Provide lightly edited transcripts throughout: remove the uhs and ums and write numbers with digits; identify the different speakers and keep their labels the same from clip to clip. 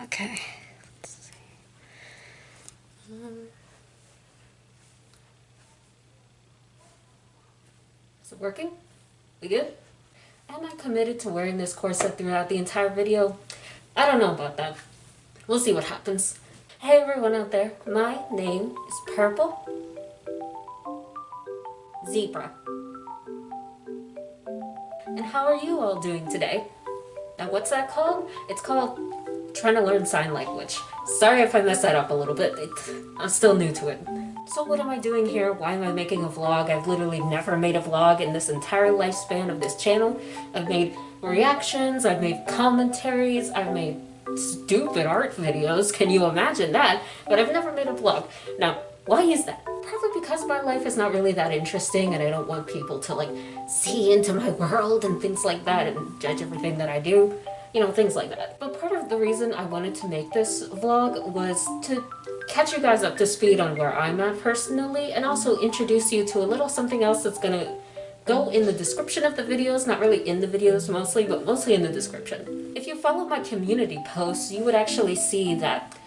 Speaker 1: Okay. Let's see. Is it working? We good? Am I committed to wearing this corset throughout the entire video? I don't know about that. We'll see what happens. Hey everyone out there, my name is Purple Zebra. And how are you all doing today? Now what's that called? It's called trying to learn sign language. Sorry if I messed that up a little bit. I'm still new to it. So what am I doing here? Why am I making a vlog? I've literally never made a vlog in this entire lifespan of this channel. I've made reactions, I've made commentaries, I've made stupid art videos. Can you imagine that? But I've never made a vlog. Now, why is that? Probably because my life is not really that interesting and I don't want people to like see into my world and things like that and judge everything that I do. You know, things like that. But part of the reason I wanted to make this vlog was to catch you guys up to speed on where I'm at personally, and also introduce you to a little something else that's gonna go in the description of the videos, not really in the videos mostly, but mostly in the description. If you follow my community posts, you would actually see that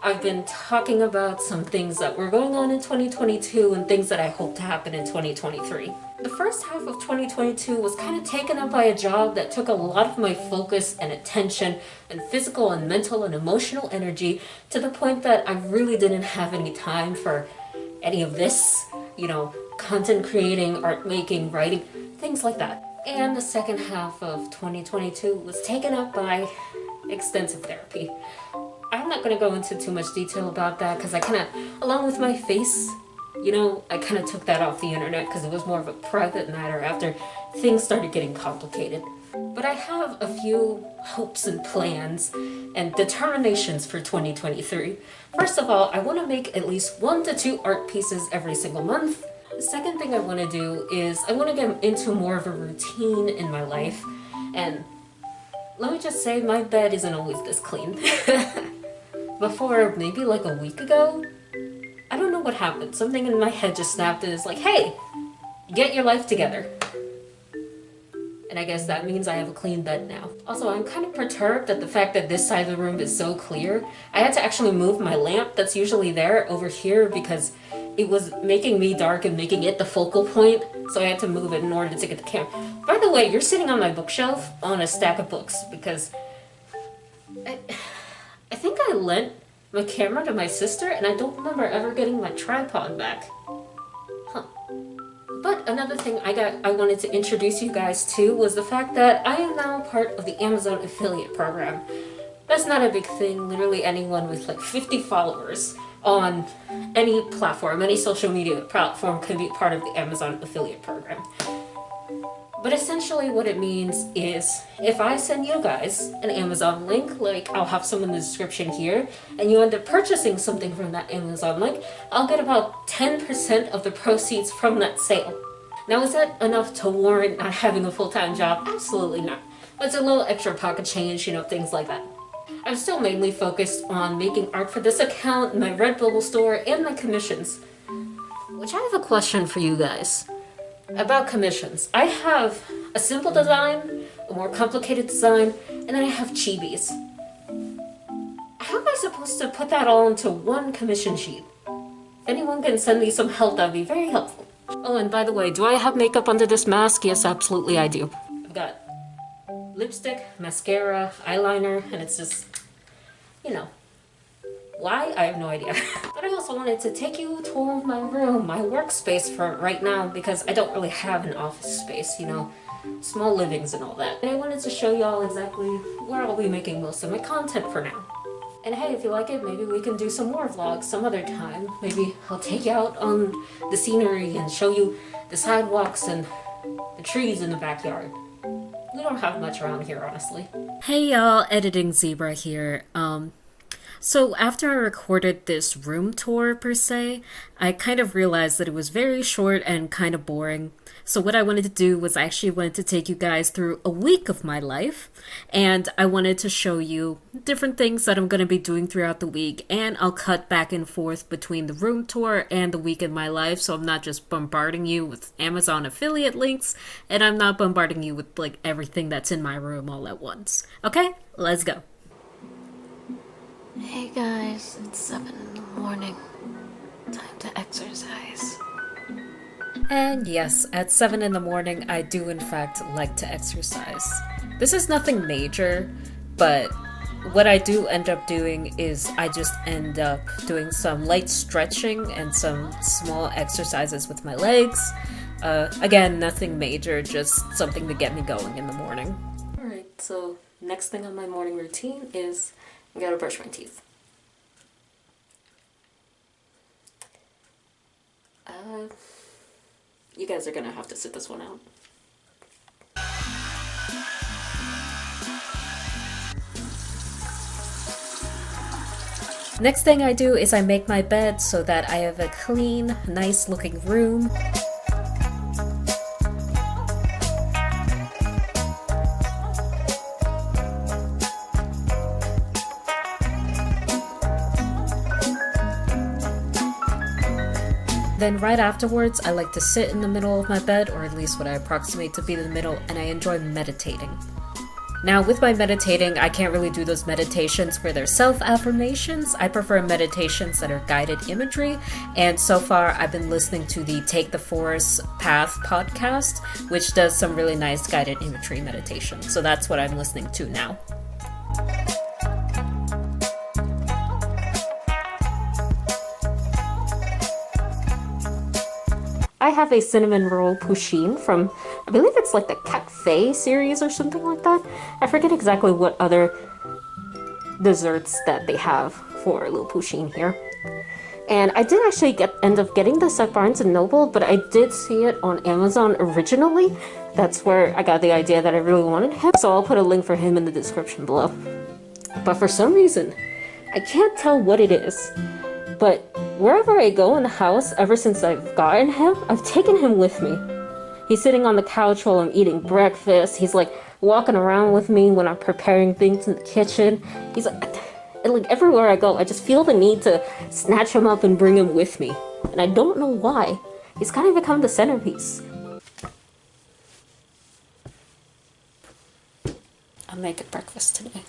Speaker 1: I've been talking about some things that were going on in 2022 and things that I hope to happen in 2023. The first half of 2022 was kind of taken up by a job that took a lot of my focus and attention and physical and mental and emotional energy, to the point that I really didn't have any time for any of this, you know, content creating, art making, writing, things like that. And the second half of 2022 was taken up by extensive therapy. I'm not going to go into too much detail about that because I kind of, along with my face, you know, I kind of took that off the internet because it was more of a private matter after things started getting complicated. But I have a few hopes and plans and determinations for 2023. First of all, I want to make at least 1 to 2 art pieces every single month. The second thing I want to do is I want to get into more of a routine in my life. And let me just say, my bed isn't always this clean. Before, maybe like a week ago, I don't know what happened. Something in my head just snapped and it's like, hey, get your life together. And I guess that means I have a clean bed now. Also, I'm kind of perturbed at the fact that this side of the room is so clear. I had to actually move my lamp that's usually there over here because it was making me dark and making it the focal point. So I had to move it in order to get the camera. By the way, you're sitting on my bookshelf on a stack of books because I think I lent my camera to my sister and I don't remember ever getting my tripod back. Huh. But another thing I wanted to introduce you guys to was the fact that I am now part of the Amazon affiliate program. That's not a big thing. Literally anyone with like 50 followers on any platform, any social media platform can be part of the Amazon affiliate program. But essentially what it means is if I send you guys an Amazon link, like I'll have some in the description here, and you end up purchasing something from that Amazon link, I'll get about 10% of the proceeds from that sale. Now is that enough to warrant not having a full-time job? Absolutely not. But it's a little extra pocket change, you know, things like that. I'm still mainly focused on making art for this account, my Redbubble store, and my commissions. Which I have a question for you guys. About commissions. I have a simple design, a more complicated design, and then I have chibis. How am I supposed to put that all into one commission sheet? If anyone can send me some help, that'd be very helpful. Oh, and by the way, do I have makeup under this mask? Yes, absolutely I do. I've got lipstick, mascara, eyeliner, and it's just, you know. Why? I have no idea. But I also wanted to take you tour of my room, my workspace for right now, because I don't really have an office space, you know, small livings and all that. And I wanted to show y'all exactly where I'll be making most of my content for now. And hey, if you like it, maybe we can do some more vlogs some other time. Maybe I'll take you out on the scenery and show you the sidewalks and the trees in the backyard. We don't have much around here, honestly. Hey y'all, Editing Zebra here. So after I recorded this room tour per se, I kind of realized that it was very short and kind of boring. So what I wanted to do was I actually wanted to take you guys through a week of my life, and I wanted to show you different things that I'm going to be doing throughout the week, and I'll cut back and forth between the room tour and the week in my life, so I'm not just bombarding you with Amazon affiliate links, and I'm not bombarding you with like everything that's in my room all at once. Okay, let's go.
Speaker 2: Hey guys, it's 7 in the morning. Time to exercise.
Speaker 1: And yes, at 7 in the morning, I do in fact like to exercise. This is nothing major, but what I do end up doing is I just end up doing some light stretching and some small exercises with my legs. Again, nothing major, just something to get me going in the morning. Alright, so next thing on my morning routine is I gotta brush my teeth. You guys are gonna have to sit this one out. Next thing I do is I make my bed so that I have a clean, nice looking room. Then right afterwards, I like to sit in the middle of my bed, or at least what I approximate to be the middle, and I enjoy meditating. Now, with my meditating, I can't really do those meditations where they're self-affirmations. I prefer meditations that are guided imagery, and so far I've been listening to the Take the Forest Path podcast, which does some really nice guided imagery meditation. So that's what I'm listening to now. I have a cinnamon roll poutine from, I believe it's like the Cafe series or something like that. I forget exactly what other desserts that they have for a little poutine here. And I did actually end up getting this at Barnes & Noble, but I did see it on Amazon originally. That's where I got the idea that I really wanted him. So I'll put a link for him in the description below. But for some reason, I can't tell what it is. But wherever I go in the house, ever since I've gotten him, I've taken him with me. He's sitting on the couch while I'm eating breakfast. He's like walking around with me when I'm preparing things in the kitchen. He's like everywhere I go, I just feel the need to snatch him up and bring him with me. And I don't know why. He's kind of become the centerpiece. I'm making breakfast today.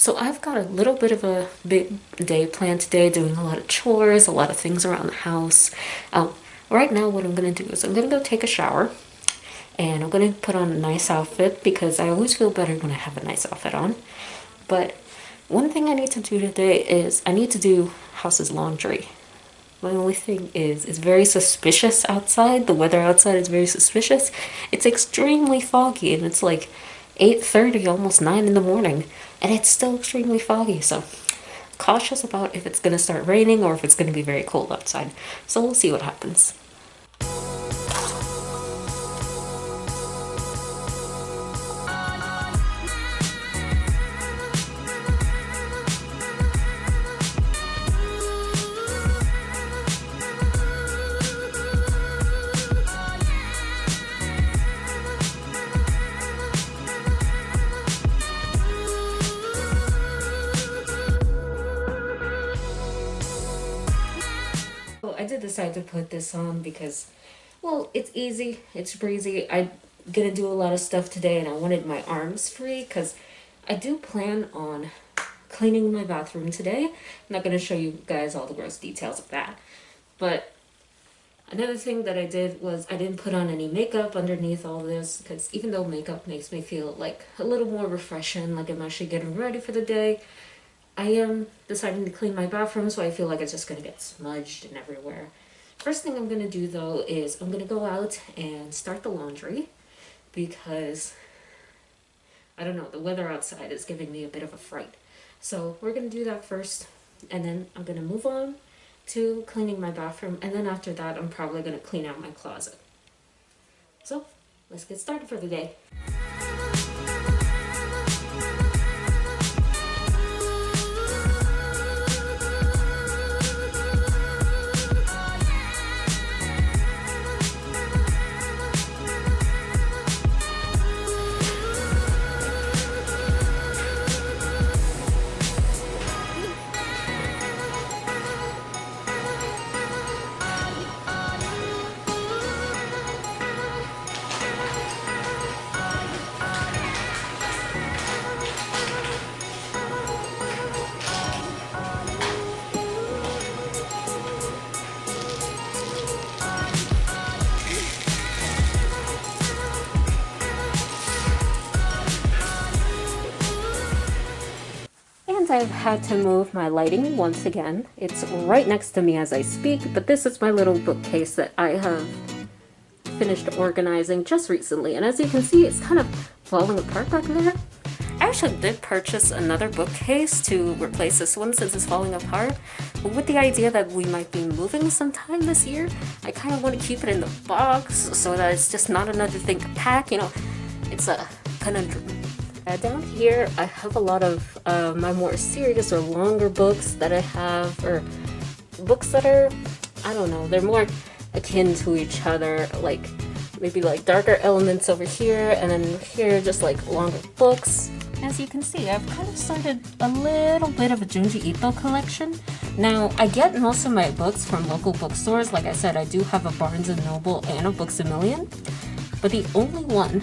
Speaker 1: So I've got a little bit of a big day planned today, doing a lot of chores, a lot of things around the house. Right now what I'm going to do is I'm going to go take a shower, and I'm going to put on a nice outfit because I always feel better when I have a nice outfit on. But one thing I need to do today is I need to do house's laundry. My only thing is, it's very suspicious outside. The weather outside is very suspicious. It's extremely foggy, and it's like 8:30, almost 9 in the morning, and it's still extremely foggy, so cautious about if it's gonna start raining or if it's gonna be very cold outside. So we'll see what happens. I did decide to put this on because, well, it's easy, it's breezy. I'm gonna do a lot of stuff today and I wanted my arms free because I do plan on cleaning my bathroom today. I'm not gonna show you guys all the gross details of that. But another thing that I did was I didn't put on any makeup underneath all this because even though makeup makes me feel like a little more refreshing, like I'm actually getting ready for the day, I am deciding to clean my bathroom, so I feel like it's just going to get smudged and everywhere. First thing I'm going to do, though, is I'm going to go out and start the laundry because, I don't know, the weather outside is giving me a bit of a fright. So we're going to do that first, and then I'm going to move on to cleaning my bathroom, and then after that, I'm probably going to clean out my closet. So let's get started for the day. And I've had to move my lighting once again. It's right next to me as I speak, but this is my little bookcase that I have finished organizing just recently. And as you can see, it's kind of falling apart back there. I actually did purchase another bookcase to replace this one since it's falling apart. But with the idea that we might be moving sometime this year, I kind of want to keep it in the box so that it's just not another thing to pack, you know. It's a conundrum. Down here, I have a lot of my more serious or longer books that I have, or books that are, I don't know, they're more akin to each other, like maybe like darker elements over here, and then here just like longer books. As you can see, I've kind of started a little bit of a Junji Ito collection. Now, I get most of my books from local bookstores. Like I said, I do have a Barnes & Noble and a Books A Million, but the only one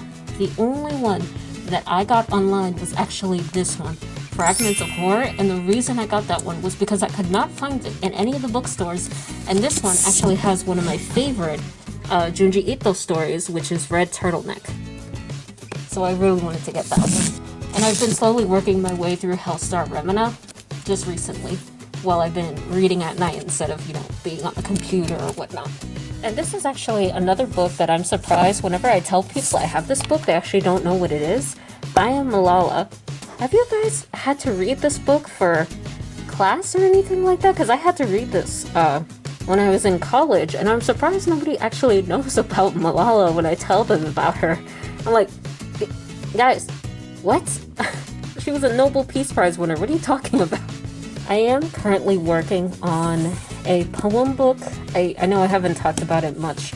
Speaker 1: that I got online was actually this one, Fragments of Horror, and the reason I got that one was because I could not find it in any of the bookstores, and this one actually has one of my favorite Junji Ito stories, which is Red Turtleneck. So I really wanted to get that one. And I've been slowly working my way through Hellstar Remina just recently, while I've been reading at night instead of, you know, being on the computer or whatnot. And this is actually another book that I'm surprised whenever I tell people I have this book, they actually don't know what it is. I Am Malala. Have you guys had to read this book for class or anything like that? Because I had to read this when I was in college, and I'm surprised nobody actually knows about Malala when I tell them about her. I'm like, guys, what? She was a Nobel Peace Prize winner. What are you talking about? I am currently working on a poem book. I know I haven't talked about it much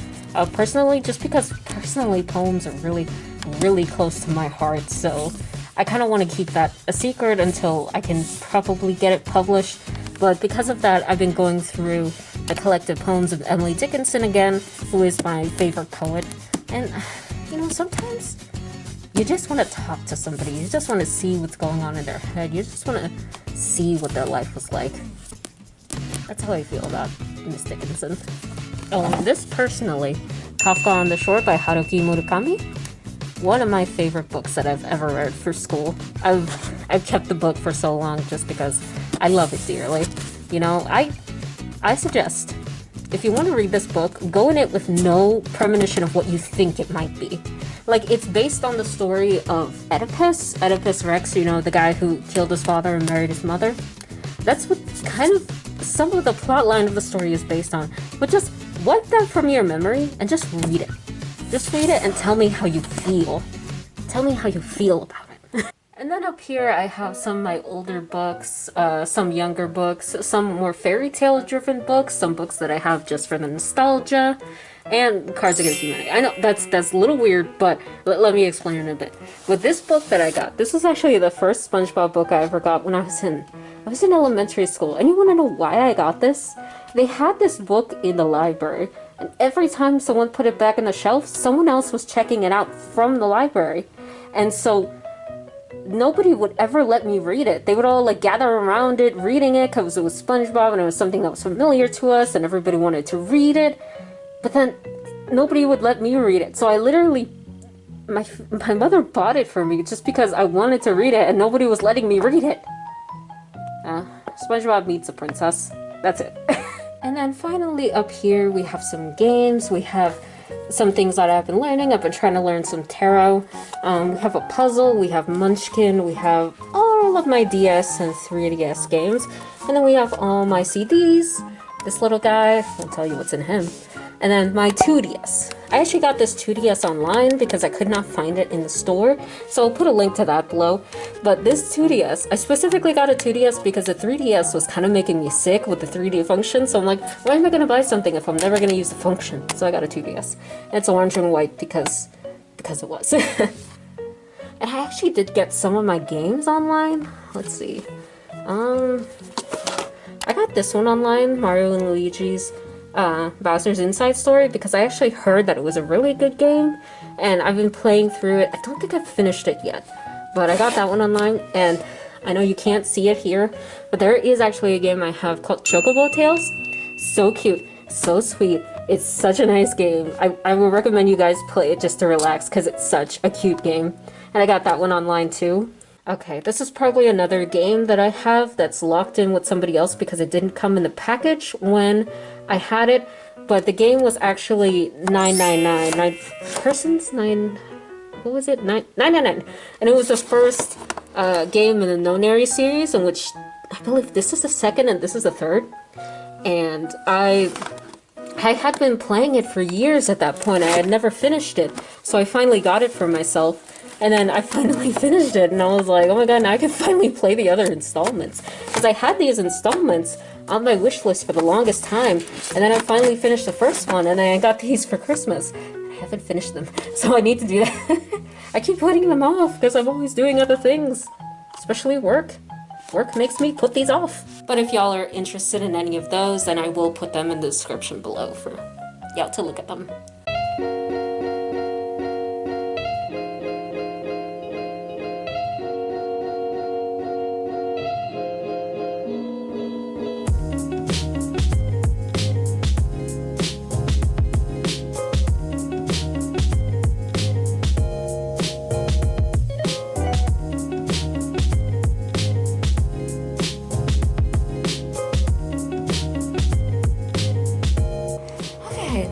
Speaker 1: personally, just because personally poems are really close to my heart, so I kind of want to keep that a secret until I can probably get it published. But because of that, I've been going through the collected poems of Emily Dickinson again, who is my favorite poet. And, you know, sometimes you just want to talk to somebody. You just want to see what's going on in their head. You just want to see what their life was like. That's how I feel about Miss Dickinson. Oh, and this personally, Kafka on the Shore by Haruki Murakami, one of my favorite books that I've ever read for school. I've kept the book for so long just because I love it dearly. You know, I suggest if you want to read this book, go in it with no premonition of what you think it might be. Like, it's based on the story of Oedipus Rex, you know, the guy who killed his father and married his mother. That's what kind of some of the plot line of the story is based on. But just wipe that from your memory and just read it. Just read it and tell me how you feel. Tell me how you feel about it. And then up here I have some of my older books, some younger books, some more fairy tale driven books, some books that I have just for the nostalgia, and Cards Against Humanity. I know that's a little weird, but let me explain in a bit. With this book that I got, this was actually the first SpongeBob book I ever got when I was in elementary school. And you want to know why I got this? They had this book in the library, and every time someone put it back in the shelf, someone else was checking it out from the library. And so nobody would ever let me read it. They would all like gather around it, reading it, because it was SpongeBob and it was something that was familiar to us and everybody wanted to read it. But then nobody would let me read it. So I literally, my mother bought it for me just because I wanted to read it and nobody was letting me read it. SpongeBob meets a princess. That's it. And then finally up here we have some games. We have some things that I've been learning. I've been trying to learn some tarot. We have a puzzle. We have Munchkin. We have all of my DS and 3DS games. And then we have all my CDs. This little guy. I'll tell you what's in him. And then my 2DS. I actually got this 2DS online because I could not find it in the store, so I'll put a link to that below. But this 2DS, I specifically got a 2DS because the 3DS was kind of making me sick with the 3D function, so I'm like, why am I going to buy something if I'm never going to use the function? So I got a 2DS. And it's orange and white because it was. And I actually did get some of my games online. Let's see. I got this one online, Mario and Luigi's Bowser's Inside Story, because I actually heard that it was a really good game, and I've been playing through it. I don't think I've finished it yet, but I got that one online, and I know you can't see it here, but there is actually a game I have called Chocobo Tales. So cute, so sweet. It's such a nice game. I would recommend you guys play it just to relax, because it's such a cute game. And I got that one online too. Okay, this is probably another game that I have that's locked in with somebody else because it didn't come in the package when I had it, but the game was actually 999. 9 persons? 9... What was it? 999. And it was the first game in the Nonary series, in which I believe this is the second and this is the third. And I had been playing it for years at that point. I had never finished it, so I finally got it for myself. And then I finally finished it, and I was like, oh my god, now I can finally play the other installments. Because I had these installments on my wish list for the longest time, and then I finally finished the first one, and then I got these for Christmas. I haven't finished them, so I need to do that. I keep putting them off, because I'm always doing other things. Especially work. Work makes me put these off. But if y'all are interested in any of those, then I will put them in the description below for y'all to look at them.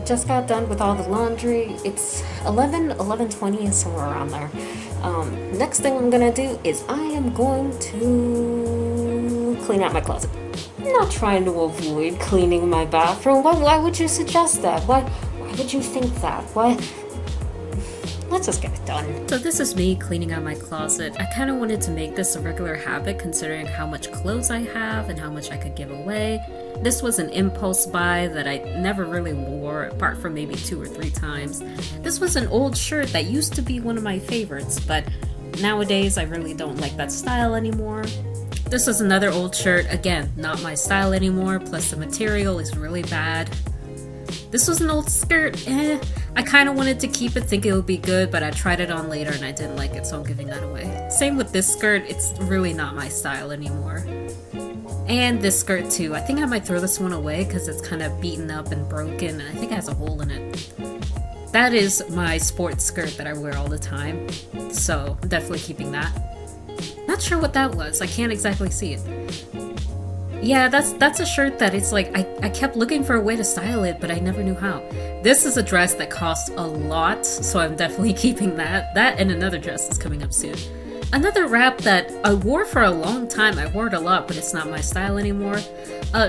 Speaker 1: Just got done with all the laundry. It's 11:20, somewhere around there. Next thing I'm gonna do is I am going to clean out my closet. I'm not trying to avoid cleaning my bathroom. Why would you suggest that? Why would you think that? Why? Let's just get it done. So this is me cleaning out my closet. I kind of wanted to make this a regular habit considering how much clothes I have and how much I could give away. This was an impulse buy that I never really wore, apart from maybe 2 or 3 times. This was an old shirt that used to be one of my favorites, but nowadays I really don't like that style anymore. This was another old shirt, again, not my style anymore, plus the material is really bad. This was an old skirt, I kind of wanted to keep it thinking it would be good, but I tried it on later and I didn't like it, so I'm giving that away. Same with this skirt, it's really not my style anymore. And this skirt too. I think I might throw this one away because it's kind of beaten up and broken, and I think it has a hole in it. That is my sports skirt that I wear all the time, so I'm definitely keeping that. Not sure what that was, I can't exactly see it. Yeah, that's a shirt that it's like I kept looking for a way to style it, but I never knew how. This is a dress that costs a lot, so I'm definitely keeping that. That and another dress is coming up soon. Another wrap that I wore for a long time. I wore it a lot, but it's not my style anymore.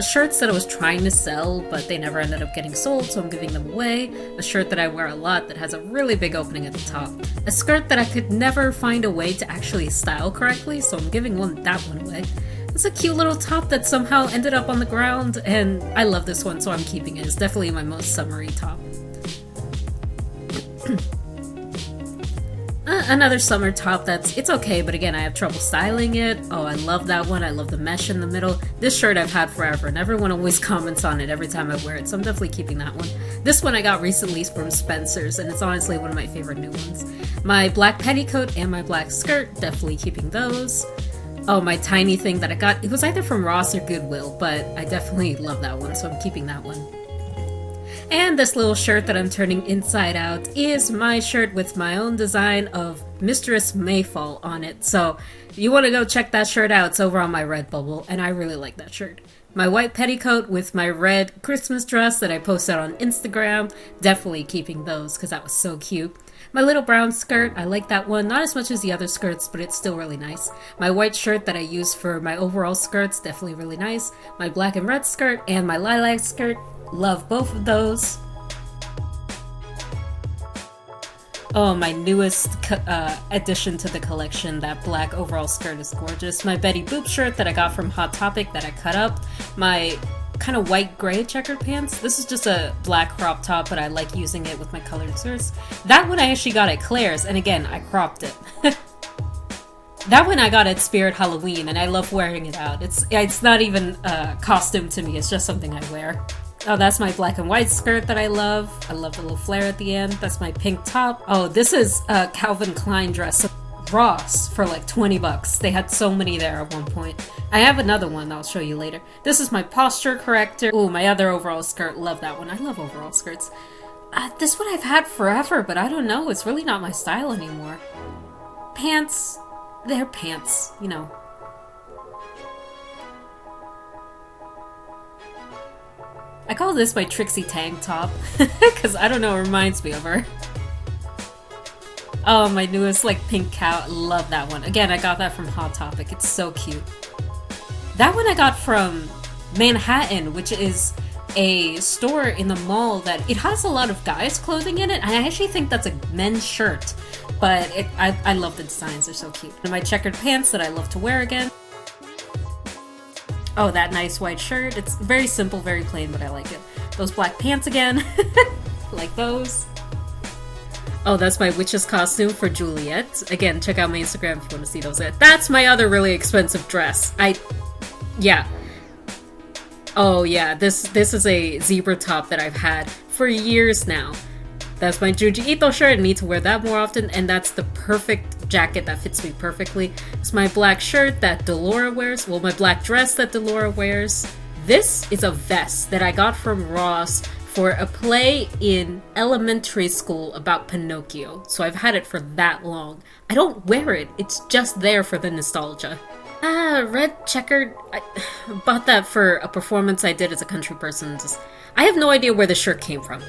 Speaker 1: Shirts that I was trying to sell, but they never ended up getting sold, so I'm giving them away. A shirt that I wear a lot that has a really big opening at the top. A skirt that I could never find a way to actually style correctly, so I'm giving that one away. It's a cute little top that somehow ended up on the ground, and I love this one, so I'm keeping it. It's definitely my most summery top. Another summer top it's okay, but again, I have trouble styling it. Oh, I love that one. I love the mesh in the middle. This shirt I've had forever, and everyone always comments on it every time I wear it, so I'm definitely keeping that one. This one I got recently from Spencer's, and it's honestly one of my favorite new ones. My black petticoat and my black skirt, definitely keeping those. Oh, my tiny thing that I got, it was either from Ross or Goodwill, but I definitely love that one, so I'm keeping that one. And this little shirt that I'm turning inside out is my shirt with my own design of Mistress Mayfall on it. So if you want to go check that shirt out, it's over on my Redbubble, and I really like that shirt. My white petticoat with my red Christmas dress that I posted on Instagram, definitely keeping those because that was so cute. My little brown skirt, I like that one, not as much as the other skirts, but it's still really nice. My white shirt that I use for my overall skirts, definitely really nice. My black and red skirt and my lilac skirt, love both of those. Oh, my newest addition to the collection, that black overall skirt is gorgeous. My Betty Boop shirt that I got from Hot Topic that I cut up. My kind of white gray checkered pants. This is just a black crop top, but I like using it with my colored skirts. That one I actually got at Claire's, and again, I cropped it. That one I got at Spirit Halloween, and I love wearing it out. It's not even a costume to me, it's just something I wear. Oh, that's my black and white skirt that I love. I love the little flare at the end. That's my pink top. Oh, this is a Calvin Klein dress. Ross for like 20 bucks. They had so many there at one point. I have another one I'll show you later. This is my posture corrector. Oh, my other overall skirt. Love that one. I love overall skirts. This one I've had forever, but I don't know. It's really not my style anymore. Pants. They're pants, you know. I call this my Trixie tank top, because I don't know, it reminds me of her. Oh, my newest like pink cow, love that one. Again, I got that from Hot Topic, it's so cute. That one I got from Manhattan, which is a store in the mall that it has a lot of guys' clothing in it, and I actually think that's a men's shirt, but I love the designs, they're so cute. And my checkered pants that I love to wear again. Oh, that nice white shirt. It's very simple, very plain, but I like it. Those black pants again. Like those. Oh, that's my witch's costume for Juliet. Again, check out my Instagram if you want to see those. That's my other really expensive dress. Yeah. Oh, yeah. This is a zebra top that I've had for years now. That's my Junji Ito shirt. I need to wear that more often, and that's the perfect jacket that fits me perfectly. It's my black shirt that Delora wears. Well, my black dress that Delora wears. This is a vest that I got from Ross for a play in elementary school about Pinocchio. So I've had it for that long. I don't wear it. It's just there for the nostalgia. Red checkered. I bought that for a performance I did as a country person. I have no idea where the shirt came from.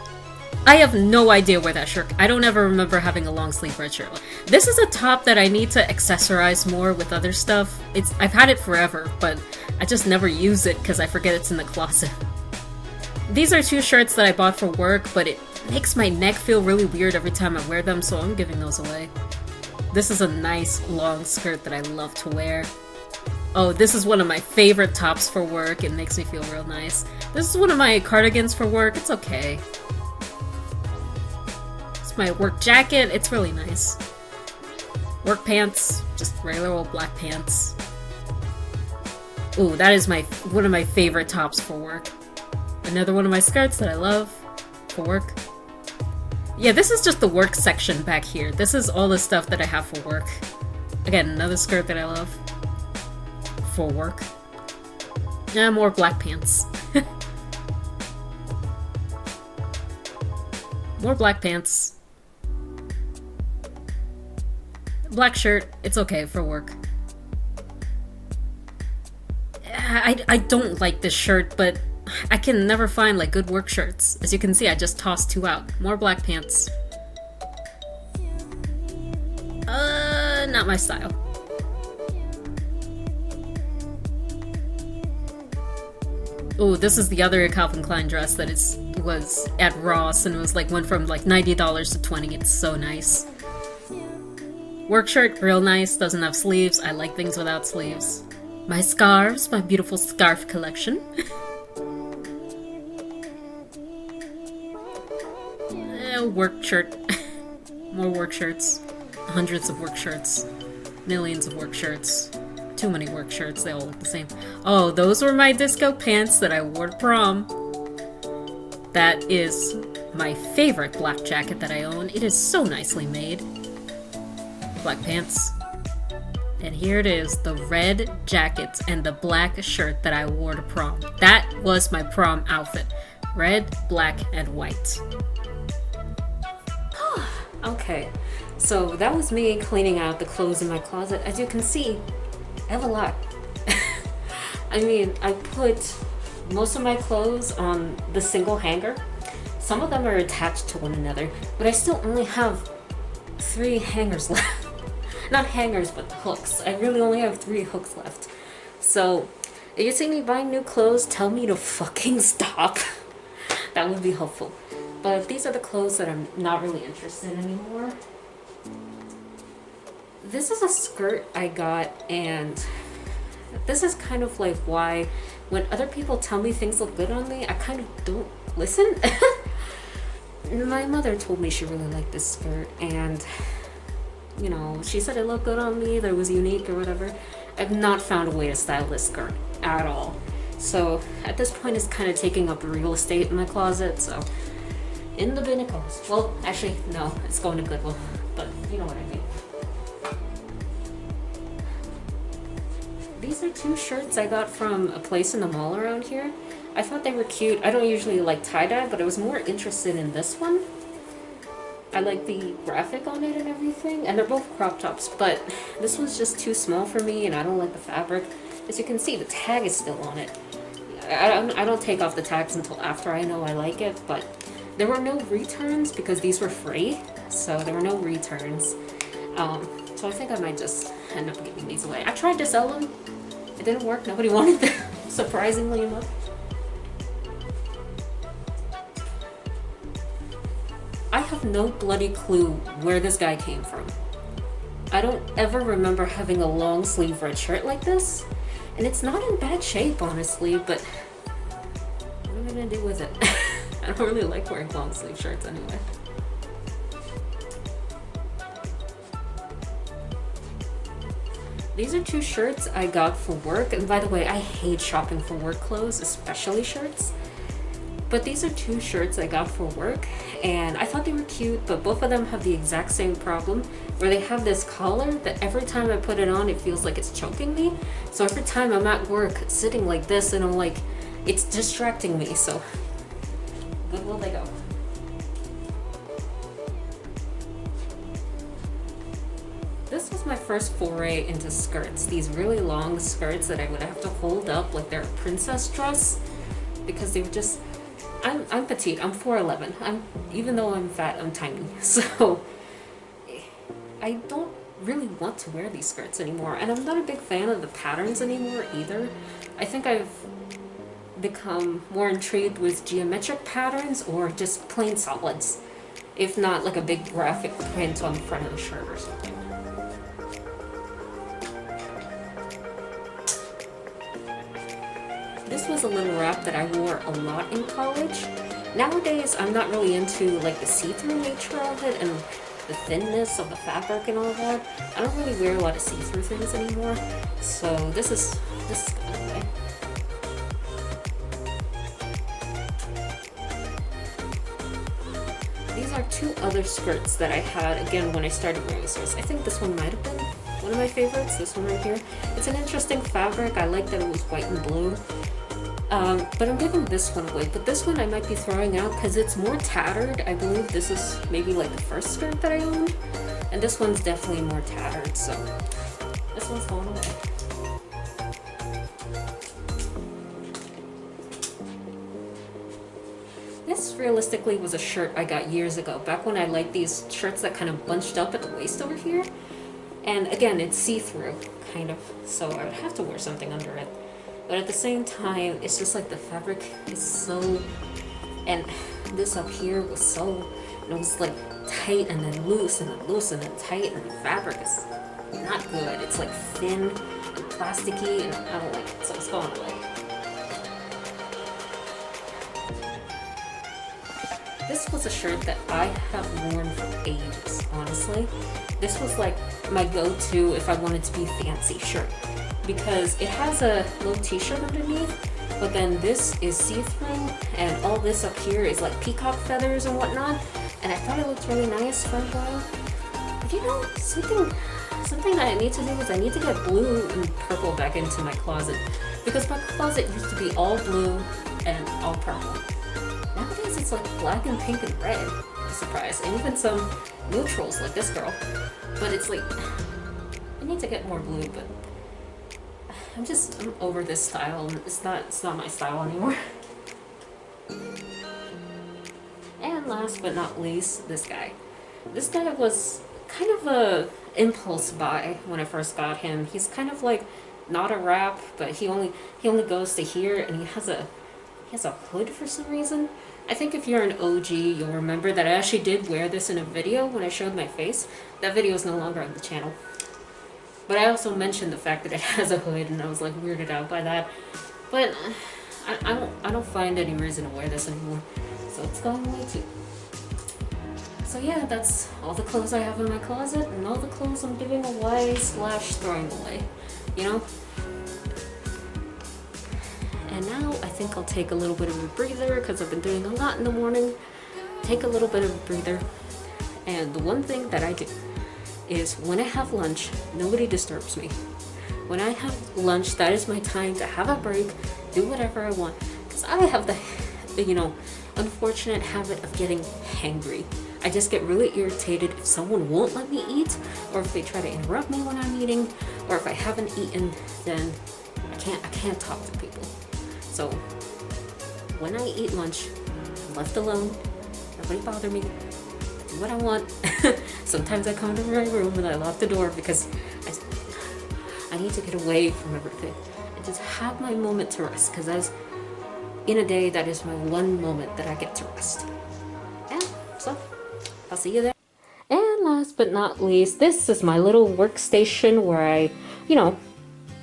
Speaker 1: I have no idea where that shirt... I don't ever remember having a long sleeve red shirt. This is a top that I need to accessorize more with other stuff. I've had it forever, but I just never use it because I forget it's in the closet. These are two shirts that I bought for work, but it makes my neck feel really weird every time I wear them, so I'm giving those away. This is a nice long skirt that I love to wear. Oh, this is one of my favorite tops for work. It makes me feel real nice. This is one of my cardigans for work. It's okay. My work jacket, it's really nice. Work pants, just regular old black pants. Ooh, that is one of my favorite tops for work. Another one of my skirts that I love for work. Yeah, this is just the work section back here. This is all the stuff that I have for work. Again, another skirt that I love for work. Yeah, more black pants. More black pants. Black shirt, it's okay for work. I don't like this shirt, but I can never find like good work shirts. As you can see, I just tossed 2 out. More black pants. Not my style. Oh, this is the other Calvin Klein dress that was at Ross, and it was like went from like $90 to $20. It's so nice. Work shirt, real nice. Doesn't have sleeves. I like things without sleeves. My scarves, my beautiful scarf collection. Work shirt. More work shirts. Hundreds of work shirts. Millions of work shirts. Too many work shirts, they all look the same. Oh, those were my disco pants that I wore to prom. That is my favorite black jacket that I own. It is so nicely made. Black pants. And here it is, the red jacket and the black shirt that I wore to prom. That was my prom outfit. Red, black, and white. Okay, so that was me cleaning out the clothes in my closet. As you can see, I have a lot. I mean, I put most of my clothes on the single hanger. Some of them are attached to one another, but I still only have 3 hangers left. Not hangers, but hooks. I really only have 3 hooks left. So, if you see me buying new clothes, tell me to fucking stop. That would be helpful. But these are the clothes that I'm not really interested in anymore. This is a skirt I got, and this is kind of like why when other people tell me things look good on me, I kind of don't listen. My mother told me she really liked this skirt, and you know, she said it looked good on me, that it was unique or whatever. I've not found a way to style this skirt at all. So at this point it's kind of taking up real estate in my closet, so in the bin it goes. Well, actually, no, it's going to Goodwill, but you know what I mean. These are 2 shirts I got from a place in the mall around here. I thought they were cute. I don't usually like tie-dye, but I was more interested in this one. I like the graphic on it and everything, and they're both crop tops, but this one's just too small for me, and I don't like the fabric. As you can see, the tag is still on it. I don't take off the tags until after I know I like it, but there were no returns because these were free, so there were no returns. So I think I might just end up giving these away. I tried to sell them. It didn't work. Nobody wanted them, surprisingly enough. I have no bloody clue where this guy came from. I don't ever remember having a long sleeve red shirt like this. And it's not in bad shape, honestly, but what am I gonna do with it? I don't really like wearing long sleeve shirts anyway. These are 2 shirts I got for work, and by the way, I hate shopping for work clothes, especially shirts. But these are 2 shirts I got for work, and I thought they were cute, but both of them have the exact same problem, where they have this collar that every time I put it on, it feels like it's choking me. So every time I'm at work sitting like this, and I'm like, it's distracting me, so Goodwill they go. This was my first foray into skirts, these really long skirts that I would have to hold up like they're a princess dress, because they were just, I'm petite, I'm 4'11", even though I'm fat, I'm tiny, so I don't really want to wear these skirts anymore, and I'm not a big fan of the patterns anymore either. I think I've become more intrigued with geometric patterns or just plain solids, if not like a big graphic print on the front of the shirt or something. This was a little wrap that I wore a lot in college. Nowadays, I'm not really into like the see-through nature of it and the thinness of the fabric and all that. I don't really wear a lot of see-through things anymore, so this is gone away. These are 2 other skirts that I had again when I started wearing skirts. I think this one might have been one of my favorites, this one right here. It's an interesting fabric. I like that it was white and blue. But I'm giving this one away. But this one I might be throwing out because it's more tattered. I believe this is maybe like the first skirt that I owned. And this one's definitely more tattered, so this one's going away. realistically was a shirt I got years ago, back when I liked these shirts that kind of bunched up at the waist over here. And again, it's see-through, kind of, so I would have to wear something under it. But at the same time, it's just like the fabric is so, and this up here was so, and it was like tight and then loose and then loose and then tight, and the fabric is not good. It's like thin and plasticky, and I don't like it, so it's going away. This was a shirt that I have worn for ages, honestly. This was like my go-to if I wanted to be fancy shirt, because it has a little t-shirt underneath, but then this is see-through, and all this up here is like peacock feathers and whatnot, and I thought it looked really nice for a while. But you know, something that I need to do is I need to get blue and purple back into my closet, because my closet used to be all blue and all purple. Nowadays it's like black and pink and red, I'm surprised, and even some neutrals like this girl. But it's like, I need to get more blue, but I'm over this style, and it's not my style anymore. And last but not least, this guy. This guy was kind of a impulse buy when I first got him. He's kind of like not a wrap, but he only goes to here, and he has a hood for some reason. I think if you're an OG, you'll remember that I actually did wear this in a video when I showed my face. That video is no longer on the channel. But I also mentioned the fact that it has a hood, and I was like weirded out by that. But I don't find any reason to wear this anymore, so it's going away too. So yeah, that's all the clothes I have in my closet, and all the clothes I'm giving away / throwing away, you know? And now I think I'll take a little bit of a breather, because I've been doing a lot in the morning. Take a little bit of a breather. And the one thing that I do is when I have lunch, nobody disturbs me. When I have lunch, that is my time to have a break, do whatever I want. Because I have the, you know, unfortunate habit of getting hangry. I just get really irritated if someone won't let me eat, or if they try to interrupt me when I'm eating, or if I haven't eaten, then I can't talk to people. So when I eat lunch, I'm left alone, nobody bother me, I do what I want. Sometimes I come to my room and I lock the door because I need to get away from everything and just have my moment to rest, because as in a day, that is my one moment that I get to rest. Yeah, so I'll see you there. And last but not least, this is my little workstation where I, you know,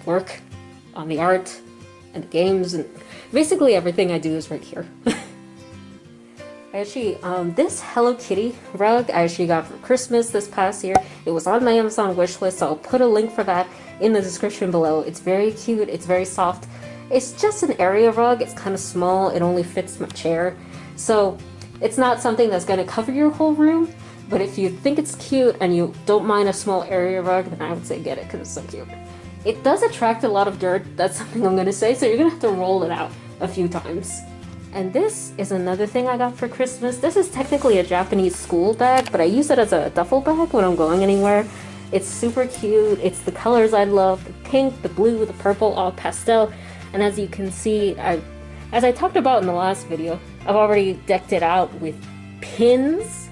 Speaker 1: work on the art and the games, and basically everything I do is right here. Actually, this Hello Kitty rug I actually got for Christmas this past year. It was on my Amazon wish list, so I'll put a link for that in the description below. It's very cute, it's very soft. It's just an area rug, it's kind of small, it only fits my chair. So it's not something that's going to cover your whole room, but if you think it's cute and you don't mind a small area rug, then I would say get it, because it's so cute. It does attract a lot of dirt, that's something I'm going to say, so you're going to have to roll it out a few times. And this is another thing I got for Christmas. This is technically a Japanese school bag, but I use it as a duffel bag when I'm going anywhere. It's super cute. It's the colors I love, the pink, the blue, the purple, all pastel. And as you can see, as I talked about in the last video, I've already decked it out with pins.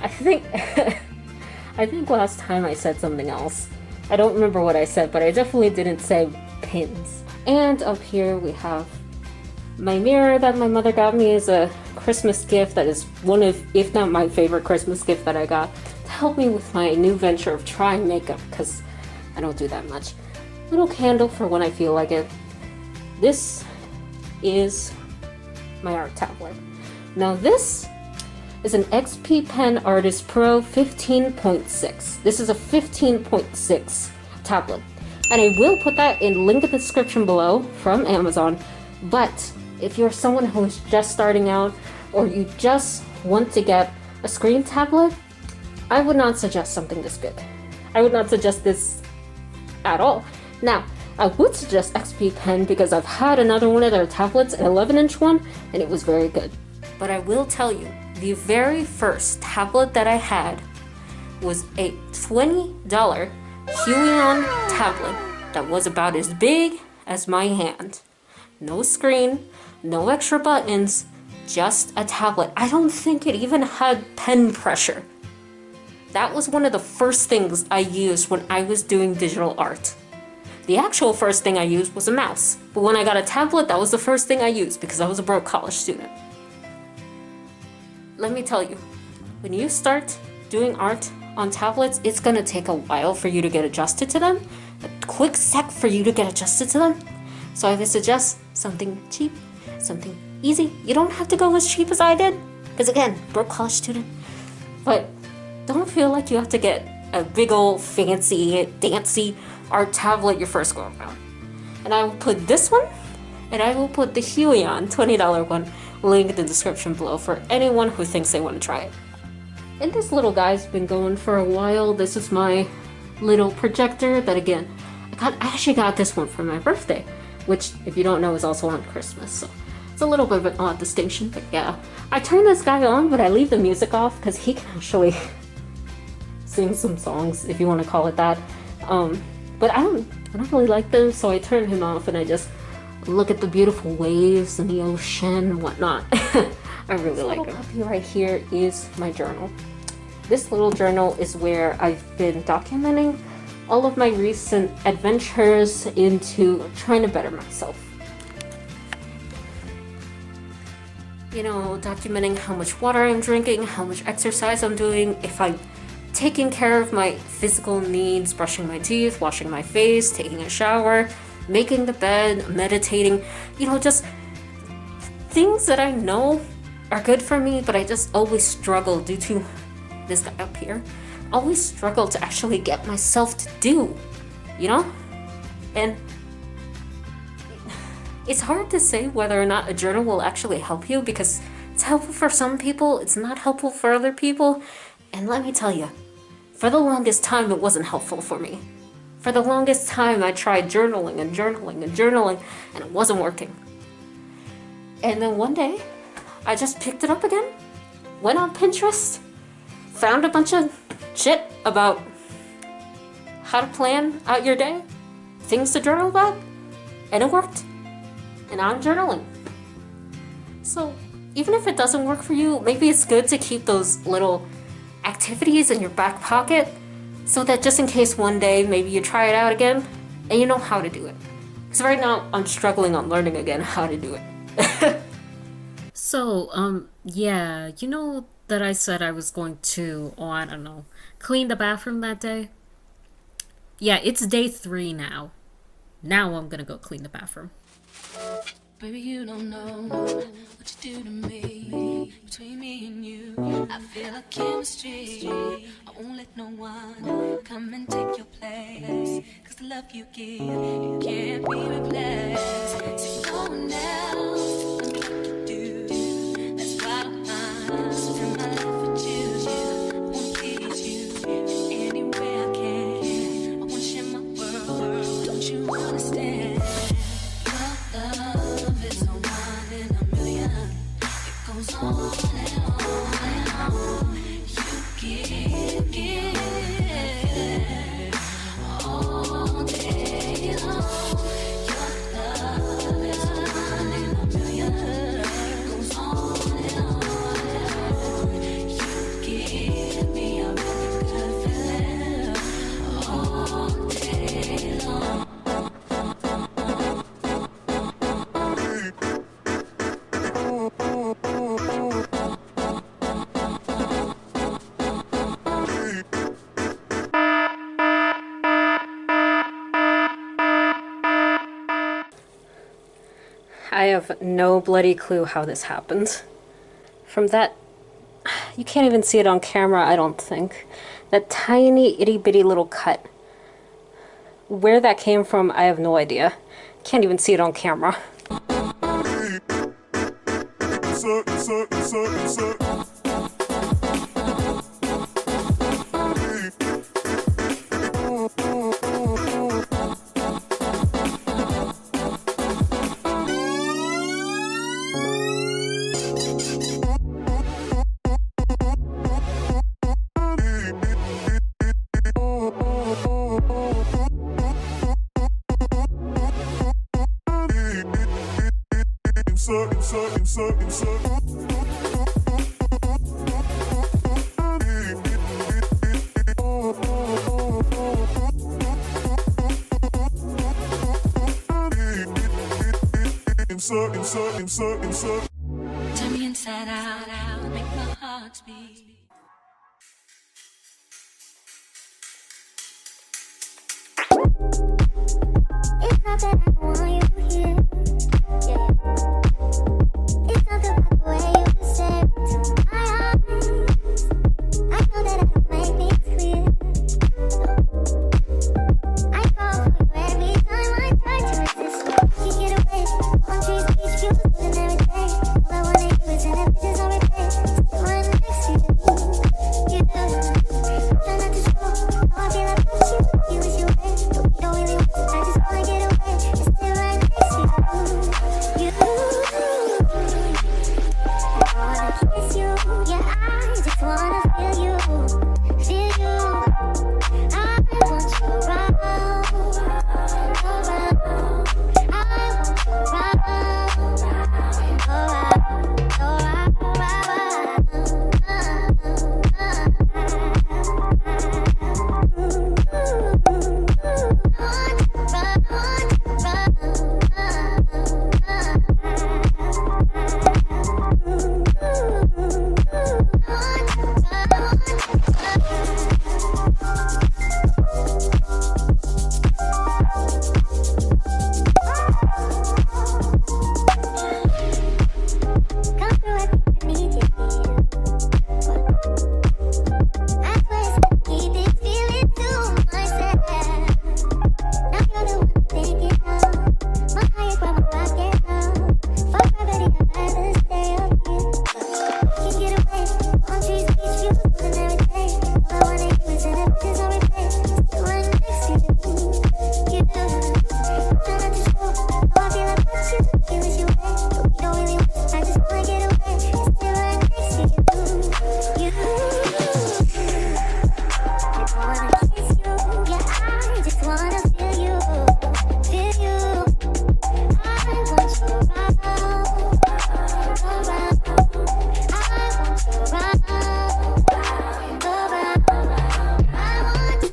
Speaker 1: I think last time I said something else. I don't remember what I said, but I definitely didn't say pins. And up here we have my mirror that my mother got me as a Christmas gift. That is one of, if not my favorite Christmas gift that I got to help me with my new venture of trying makeup, because I don't do that much. Little candle for when I feel like it. This is my art tablet. Now this is an XP Pen Artist Pro 15.6. This is a 15.6 tablet. And I will put that in link in the description below from Amazon. But if you're someone who is just starting out, or you just want to get a screen tablet, I would not suggest something this good. I would not suggest this at all. Now, I would suggest XP Pen because I've had another one of their tablets, an 11-inch one, and it was very good. But I will tell you, the very first tablet that I had was a $20 Huion tablet that was about as big as my hand. No screen, no extra buttons, just a tablet. I don't think it even had pen pressure. That was one of the first things I used when I was doing digital art. The actual first thing I used was a mouse. But when I got a tablet, that was the first thing I used because I was a broke college student. Let me tell you, when you start doing art on tablets, it's gonna take a while for you to get adjusted to them. A quick sec for you to get adjusted to them. So I would suggest something cheap, something easy. You don't have to go as cheap as I did, because again, broke college student. But don't feel like you have to get a big old fancy, dancy art tablet your first go around. And I will put this one, and I will put the Huion $20 one link in the description below for anyone who thinks they want to try it. And this little guy's been going for a while. This is my little projector that again, I actually got this one for my birthday, which if you don't know is also on Christmas, so it's a little bit of an odd distinction, but yeah. I turn this guy on, but I leave the music off because he can actually sing some songs, if you want to call it that. But I don't really like them, so I turn him off and I just look at the beautiful waves and the ocean and whatnot. I really like it. This little puppy right here is my journal. This little journal is where I've been documenting all of my recent adventures into trying to better myself. You know, documenting how much water I'm drinking, how much exercise I'm doing, if I'm taking care of my physical needs, brushing my teeth, washing my face, taking a shower, making the bed, meditating, you know, just things that I know are good for me, but I just always struggle due to this guy up here. Always struggle to actually get myself to do, you know? And it's hard to say whether or not a journal will actually help you because it's helpful for some people, it's not helpful for other people. And let me tell you, for the longest time, it wasn't helpful for me. For the longest time, I tried journaling and journaling and journaling, and it wasn't working. And then one day, I just picked it up again, went on Pinterest, found a bunch of shit about how to plan out your day, things to journal about, and it worked. And I'm journaling. So even if it doesn't work for you, maybe it's good to keep those little activities in your back pocket so that just in case one day maybe you try it out again and you know how to do it. Because right now I'm struggling on learning again how to do it. So, yeah, you know that I said I was going to, I don't know, clean the bathroom that day? Yeah, it's day 3 now. Now I'm gonna go clean the bathroom.
Speaker 2: Baby, you don't know what you do to me. Between me and you, I feel a chemistry. I won't let no one come and take your place. Cause the love you give, it can't be replaced. So no one else can like you do. That's why I spend my life with you. I wanna please you in any way I can. I wanna share my world, don't you understand? Your love is a one in a million. It goes on and on and on. You give all day long. Your love is a one in a million. It goes on and on and on. You give me a really good feeling all day long.
Speaker 1: I have no bloody clue how this happened. From that, you can't even see it on camera, I don't think. That tiny itty bitty little cut. Where that came from, I have no idea. Can't even see it on camera.
Speaker 3: Insert.
Speaker 2: Turn me inside out, make my heart beat.
Speaker 3: It's not that I want you here, yeah. It's not the way you stare into my eyes. I know that I can make things clear. I fall for you every time I try to resist. You get away, palm trees, beach views, and everything. All I wanna do is in the pictures on replay. Still right next to you, you do. Try not to show how I feel about you. You wish you were, but we don't really want. I just wanna get away, just still right next to you. You, I wanna kiss you, yeah. I just wanna feel you, feel you. I want you around, around. I want you around, come through, I need you here. I swear I keep this feeling to myself. Now you're the one I'm thinking of. My heart is where my pocket now. For gravity, I'd rather stay up here. Can't get away. Palm trees, beach views, and everything. All I wanna do is in the pictures on replay. Still right next to you, you do. Try not to show how I feel about you. You wish you were, but we don't really want. I just wanna get away, just still right next to you, you. I wanna kiss you, yeah. I just wanna feel you, feel you. I want you around, around. I want you around, around. I want you.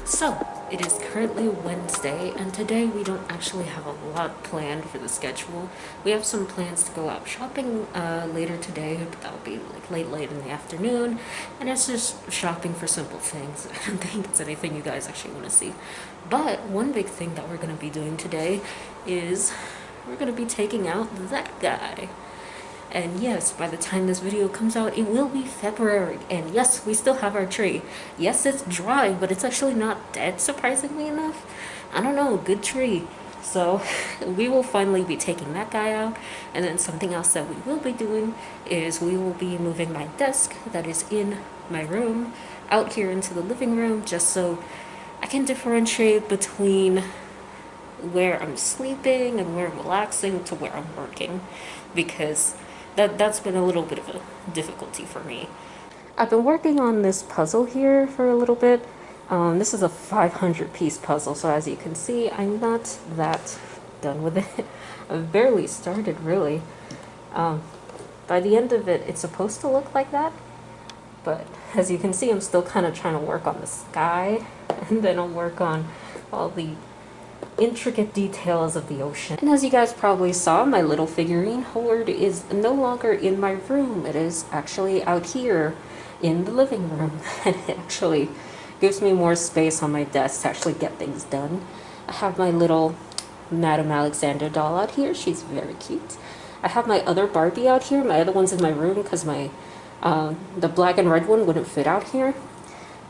Speaker 1: So, it is currently Wednesday, and today we don't actually have a lot planned for the schedule. We have some plans to go out shopping later today, but that'll be like late in the afternoon, and it's just shopping for simple things. I don't think it's anything you guys actually want to see. But one big thing that we're going to be doing today is we're going to be taking out that guy. And yes, by the time this video comes out, it will be February. And yes, we still have our tree. Yes, it's dry, but it's actually not dead, surprisingly enough. I don't know, good tree. So we will finally be taking that guy out. And then something else that we will be doing is we will be moving my desk that is in my room out here into the living room, just so I can differentiate between where I'm sleeping and where I'm relaxing to where I'm working, because that's been a little bit of a difficulty for me. I've been working on this puzzle here for a little bit. This is a 500-piece puzzle, so as you can see, I'm not that done with it. I've barely started, really. By the end of it, it's supposed to look like that, but as you can see, I'm still kind of trying to work on the sky, and then I'll work on all the intricate details of the ocean. And as you guys probably saw, my little figurine Howard is no longer in my room. It is actually out here in the living room, and it actually gives me more space on my desk to actually get things done. I have my little Madame Alexander doll out here. She's very cute. I have my other Barbie out here. My other one's in my room because my the black and red one wouldn't fit out here.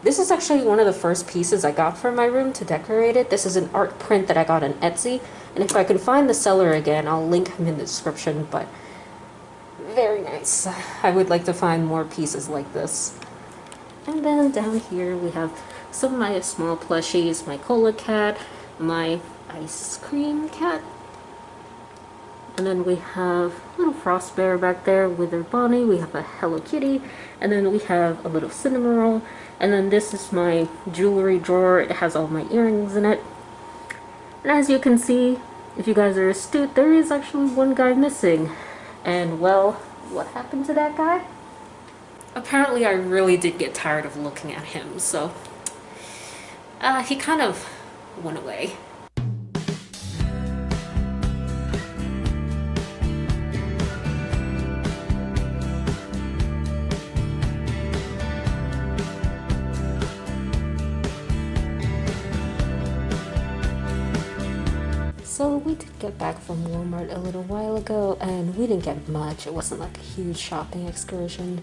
Speaker 1: This is actually one of the first pieces I got for my room to decorate it. This is an art print that I got on Etsy. And if I can find the seller again, I'll link him in the description, but very nice. I would like to find more pieces like this. And then down here we have some of my small plushies, my cola cat, my ice cream cat. And then we have a little frost bear back there with her bunny. We have a Hello Kitty. And then we have a little cinnamon roll. And then this is my jewelry drawer. It has all my earrings in it. And as you can see, if you guys are astute, there is actually one guy missing. And well, what happened to that guy? Apparently I really did get tired of looking at him, so he kind of went away. So we did get back from Walmart a little while ago, and we didn't get much. It wasn't like a huge shopping excursion.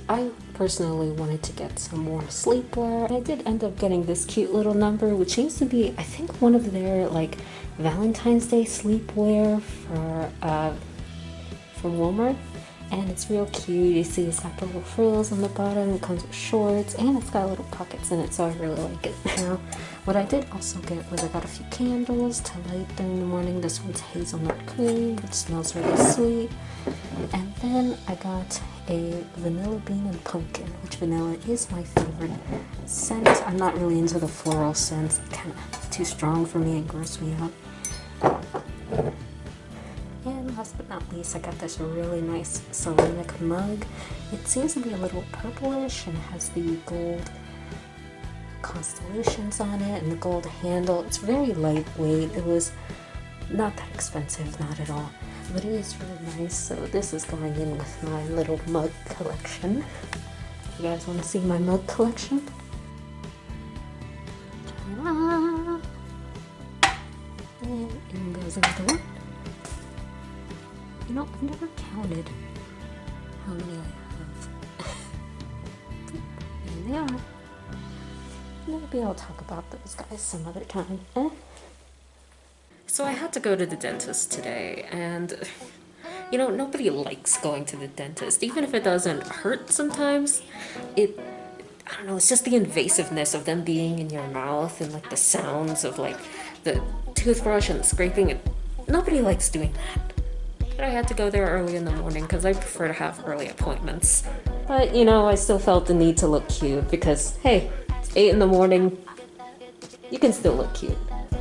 Speaker 1: I personally wanted to get some more sleepwear. I did end up getting this cute little number, which seems to be, I think, one of their like Valentine's Day sleepwear from Walmart. And it's real cute. You see it's got the little frills on the bottom, it comes with shorts, and it's got little pockets in it, so I really like it. Now, what I did also get was I got a few candles to light during the morning. This one's hazelnut cream, which smells really sweet. And then I got a vanilla bean and pumpkin, which vanilla is my favorite scent. I'm not really into the floral scents, kind of too strong for me and gross me out. And last but not least, I got this really nice ceramic mug. It seems to be a little purplish and has the gold constellations on it and the gold handle. It's very lightweight. It was not that expensive, not at all, but it is really nice. So this is going in with my little mug collection. You guys want to see my mug collection? Ta-da! And in goes another one. You know, I've never counted how many I have. And they are. Maybe I'll talk about those guys some other time. So I had to go to the dentist today, and you know, nobody likes going to the dentist. Even if it doesn't hurt sometimes, I don't know, it's just the invasiveness of them being in your mouth and like the sounds of like the toothbrush and the scraping. Nobody likes doing that. But I had to go there early in the morning because I prefer to have early appointments. But, you know, I still felt the need to look cute because, hey, it's 8 in the morning. You can still look cute.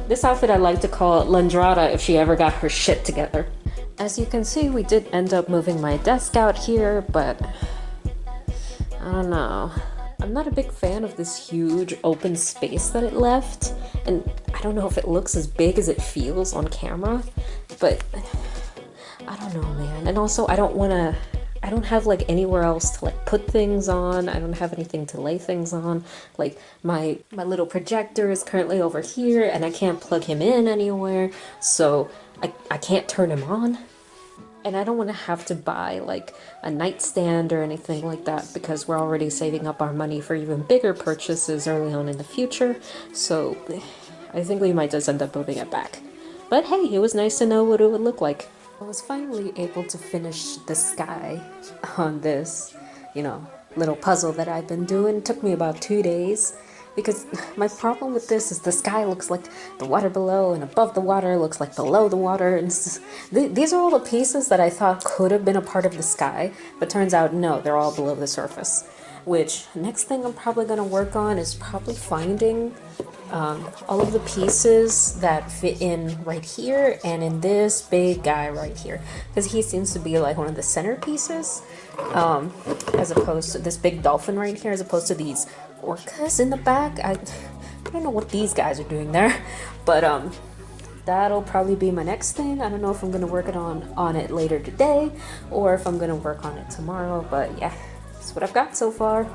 Speaker 1: This outfit I like to call Landrada if she ever got her shit together. As you can see, we did end up moving my desk out here, but I don't know. I'm not a big fan of this huge open space that it left. And I don't know if it looks as big as it feels on camera, but I don't know, man. And also, I don't have like anywhere else to like put things on. I don't have anything to lay things on. Like my little projector is currently over here and I can't plug him in anywhere. So I can't turn him on. And I don't want to have to buy like a nightstand or anything like that because we're already saving up our money for even bigger purchases early on in the future. So I think we might just end up moving it back. But hey, it was nice to know what it would look like. I was finally able to finish the sky on this, you know, little puzzle that I've been doing. It took me about 2 days because my problem with this is the sky looks like the water below and above the water looks like below the water. And these are all the pieces that I thought could have been a part of the sky, but turns out no, they're all below the surface. Which next thing I'm probably going to work on is probably finding all of the pieces that fit in right here and in this big guy right here, because he seems to be like one of the centerpieces, as opposed to this big dolphin right here, as opposed to these orcas in the back. I don't know what these guys are doing there, but that'll probably be my next thing. I don't know if I'm gonna work on it later today or if I'm gonna work on it tomorrow, but yeah, that's what I've got so far.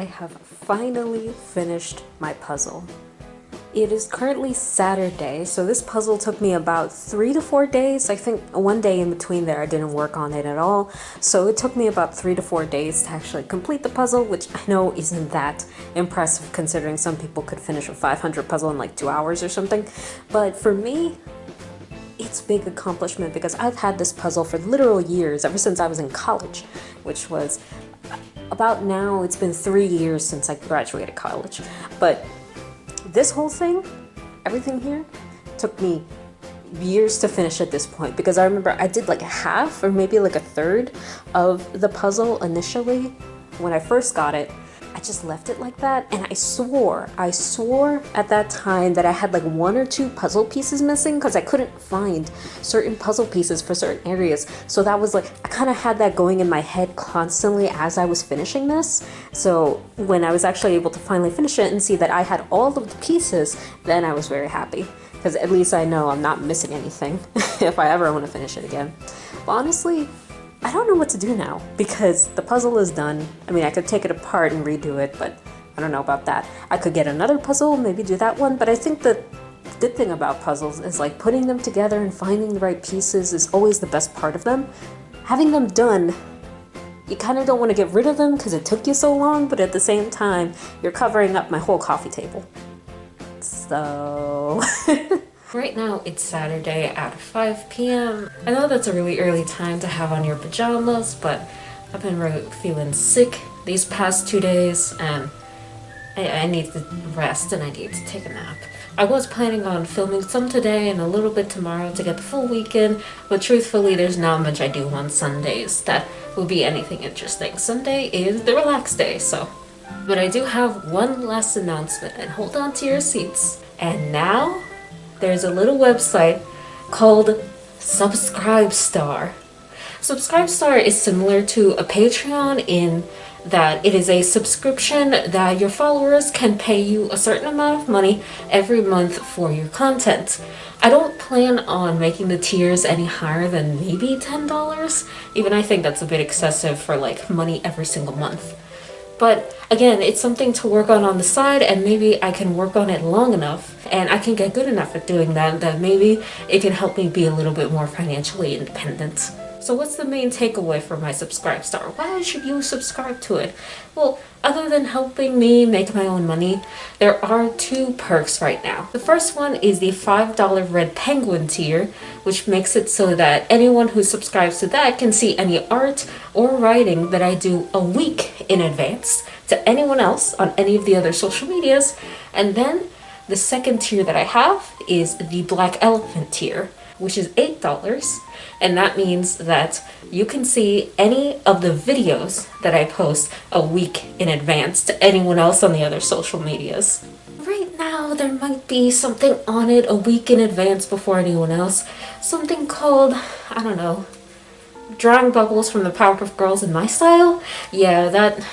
Speaker 1: I have finally finished my puzzle. It is currently Saturday, so this puzzle took me about 3 to 4 days. I think one day in between there I didn't work on it at all, so it took me about 3 to 4 days to actually complete the puzzle, which I know isn't that impressive considering some people could finish a 500 puzzle in like 2 hours or something. But for me, it's a big accomplishment because I've had this puzzle for literal years, ever since I was in college, which was about now, it's been 3 years since I graduated college. But this whole thing, everything here, took me years to finish at this point because I remember I did like a half or maybe like a third of the puzzle initially when I first got it. I just left it like that, and I swore at that time that I had like 1 or 2 puzzle pieces missing because I couldn't find certain puzzle pieces for certain areas. So that was like, I kind of had that going in my head constantly as I was finishing this. So when I was actually able to finally finish it and see that I had all of the pieces, then I was very happy because at least I know I'm not missing anything if I ever want to finish it again. But honestly, I don't know what to do now because the puzzle is done. I mean, I could take it apart and redo it, but I don't know about that. I could get another puzzle, maybe do that one, but I think the good thing about puzzles is like putting them together and finding the right pieces is always the best part of them. Having them done, you kind of don't want to get rid of them because it took you so long, but at the same time, you're covering up my whole coffee table. So... Right now, it's Saturday at 5 p.m. I know that's a really early time to have on your pajamas, but I've been really feeling sick these past 2 days, and I need to rest and I need to take a nap. I was planning on filming some today and a little bit tomorrow to get the full weekend, but truthfully, there's not much I do on Sundays that will be anything interesting. Sunday is the relaxed day, so. But I do have one last announcement, and hold on to your seats. And now, there's a little website called Subscribestar. Subscribestar is similar to a Patreon in that it is a subscription that your followers can pay you a certain amount of money every month for your content. I don't plan on making the tiers any higher than maybe $10. Even I think that's a bit excessive for like money every single month. But again, it's something to work on the side, and maybe I can work on it long enough and I can get good enough at doing that maybe it can help me be a little bit more financially independent. So what's the main takeaway from my Subscribestar? Why should you subscribe to it? Well, other than helping me make my own money, there are 2 perks right now. The first one is the $5 Red Penguin tier, which makes it so that anyone who subscribes to that can see any art or writing that I do a week in advance to anyone else on any of the other social medias. And then the second tier that I have is the Black Elephant tier, which is $8, and that means that you can see any of the videos that I post a week in advance to anyone else on the other social medias. Right now, there might be something on it a week in advance before anyone else. Something called, I don't know, drawing bubbles from the Powerpuff Girls in my style. Yeah, that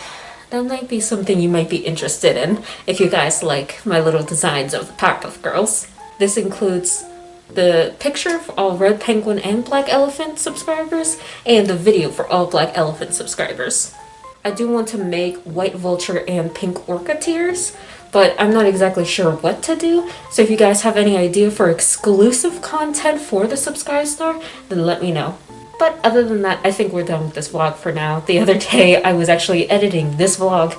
Speaker 1: might be something you might be interested in if you guys like my little designs of the Powerpuff Girls. This includes the picture for all Red Penguin and Black Elephant subscribers, and the video for all Black Elephant subscribers. I do want to make White Vulture and Pink Orca tiers, but I'm not exactly sure what to do, so if you guys have any idea for exclusive content for the Subscribestar, then let me know. But other than that, I think we're done with this vlog for now. The other day, I was actually editing this vlog,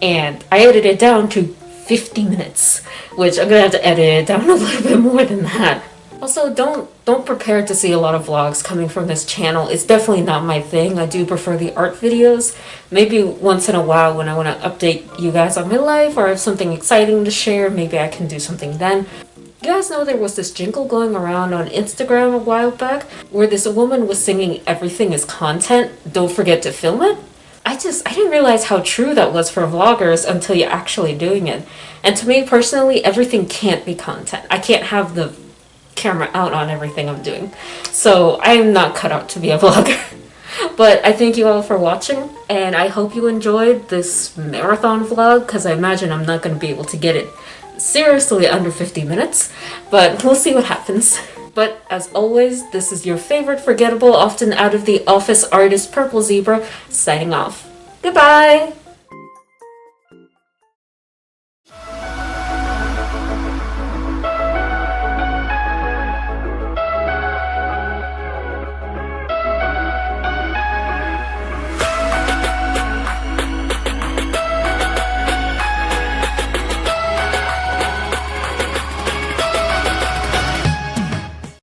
Speaker 1: and I edited it down to 50 minutes, which I'm gonna have to edit it down a little bit more than that. Also, don't prepare to see a lot of vlogs coming from this channel. It's definitely not my thing. I do prefer the art videos. Maybe once in a while when I want to update you guys on my life or have something exciting to share, maybe I can do something then. You guys know there was this jingle going around on Instagram a while back where this woman was singing "Everything is content, don't forget to film it." I didn't realize how true that was for vloggers until you're actually doing it. And to me personally, everything can't be content. I can't have the camera out on everything I'm doing. So I am not cut out to be a vlogger. But I thank you all for watching, and I hope you enjoyed this marathon vlog, because I imagine I'm not going to be able to get it seriously under 50 minutes, but we'll see what happens. But as always, this is your favorite forgettable, often out of the office artist Purple Zebra, signing off. Goodbye!